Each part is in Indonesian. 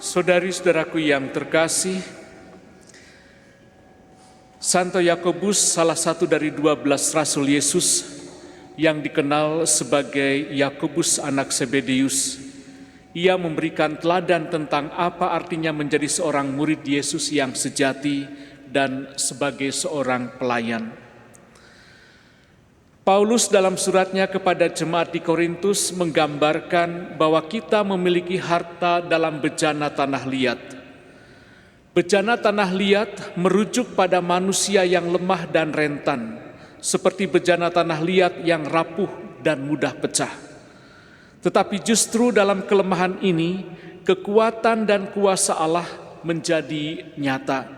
Saudari-saudaraku yang terkasih, Santo Yakobus salah satu dari 12 Rasul Yesus yang dikenal sebagai Yakobus anak Zebedeus. Ia memberikan teladan tentang apa artinya menjadi seorang murid Yesus yang sejati dan sebagai seorang pelayan. Paulus dalam suratnya kepada jemaat di Korintus menggambarkan bahwa kita memiliki harta dalam bejana tanah liat. Bejana tanah liat merujuk pada manusia yang lemah dan rentan, seperti bejana tanah liat yang rapuh dan mudah pecah. Tetapi justru dalam kelemahan ini, kekuatan dan kuasa Allah menjadi nyata.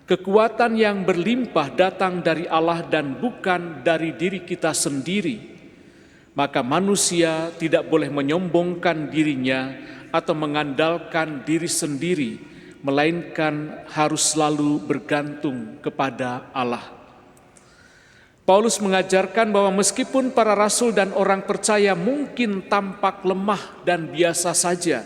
Kekuatan yang berlimpah datang dari Allah dan bukan dari diri kita sendiri. Maka manusia tidak boleh menyombongkan dirinya atau mengandalkan diri sendiri, melainkan harus selalu bergantung kepada Allah. Paulus mengajarkan bahwa meskipun para rasul dan orang percaya mungkin tampak lemah dan biasa saja,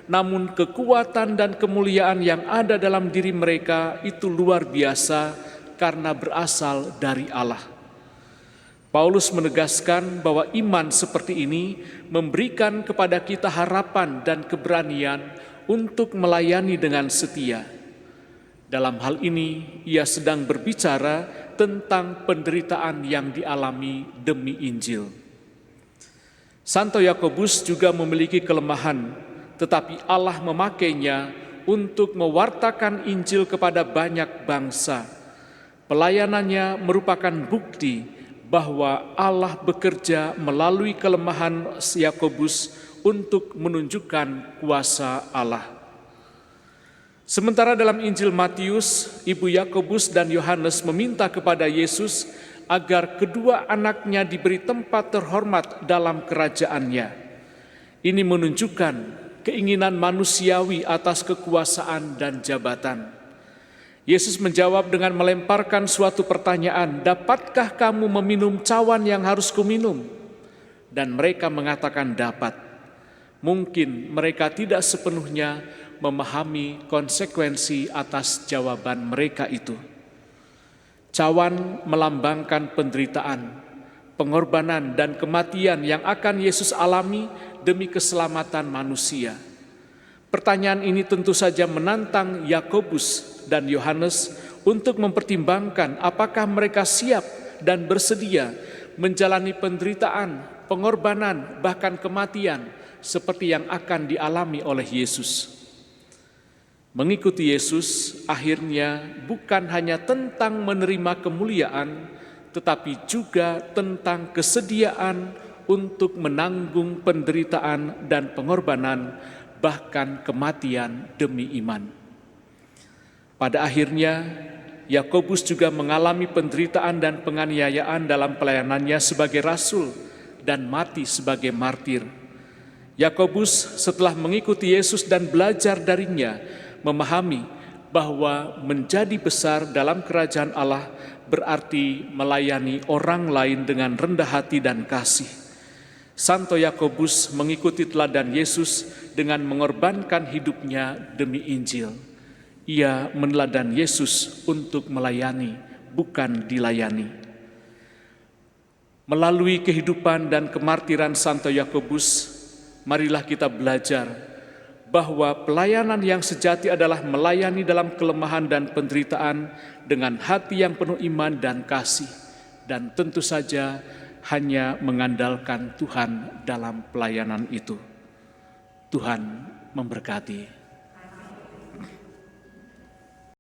namun kekuatan dan kemuliaan yang ada dalam diri mereka itu luar biasa karena berasal dari Allah. Paulus menegaskan bahwa iman seperti ini memberikan kepada kita harapan dan keberanian untuk melayani dengan setia. Dalam hal ini, ia sedang berbicara tentang penderitaan yang dialami demi Injil. Santo Yakobus juga memiliki kelemahan, tetapi Allah memakainya untuk mewartakan Injil kepada banyak bangsa. Pelayanannya merupakan bukti bahwa Allah bekerja melalui kelemahan Yakobus untuk menunjukkan kuasa Allah. Sementara dalam Injil Matius, ibu Yakobus dan Yohanes meminta kepada Yesus agar kedua anaknya diberi tempat terhormat dalam kerajaannya. Ini menunjukkan keinginan manusiawi atas kekuasaan dan jabatan. Yesus menjawab dengan melemparkan suatu pertanyaan, "Dapatkah kamu meminum cawan yang harus kuminum?" Dan mereka mengatakan dapat. Mungkin mereka tidak sepenuhnya memahami konsekuensi atas jawaban mereka itu. Cawan melambangkan penderitaan, pengorbanan dan kematian yang akan Yesus alami demi keselamatan manusia. Pertanyaan ini tentu saja menantang Yakobus dan Yohanes untuk mempertimbangkan apakah mereka siap dan bersedia menjalani penderitaan, pengorbanan, bahkan kematian seperti yang akan dialami oleh Yesus. Mengikuti Yesus akhirnya bukan hanya tentang menerima kemuliaan, tetapi juga tentang kesediaan untuk menanggung penderitaan dan pengorbanan, bahkan kematian demi iman. Pada akhirnya, Yakobus juga mengalami penderitaan dan penganiayaan dalam pelayanannya sebagai rasul dan mati sebagai martir. Yakobus setelah mengikuti Yesus dan belajar darinya, memahami bahwa menjadi besar dalam kerajaan Allah berarti melayani orang lain dengan rendah hati dan kasih. Santo Yakobus mengikuti teladan Yesus dengan mengorbankan hidupnya demi Injil. Ia meneladan Yesus untuk melayani, bukan dilayani. Melalui kehidupan dan kemartiran Santo Yakobus, marilah kita belajar bahwa pelayanan yang sejati adalah melayani dalam kelemahan dan penderitaan dengan hati yang penuh iman dan kasih, dan tentu saja hanya mengandalkan Tuhan dalam pelayanan itu. Tuhan memberkati.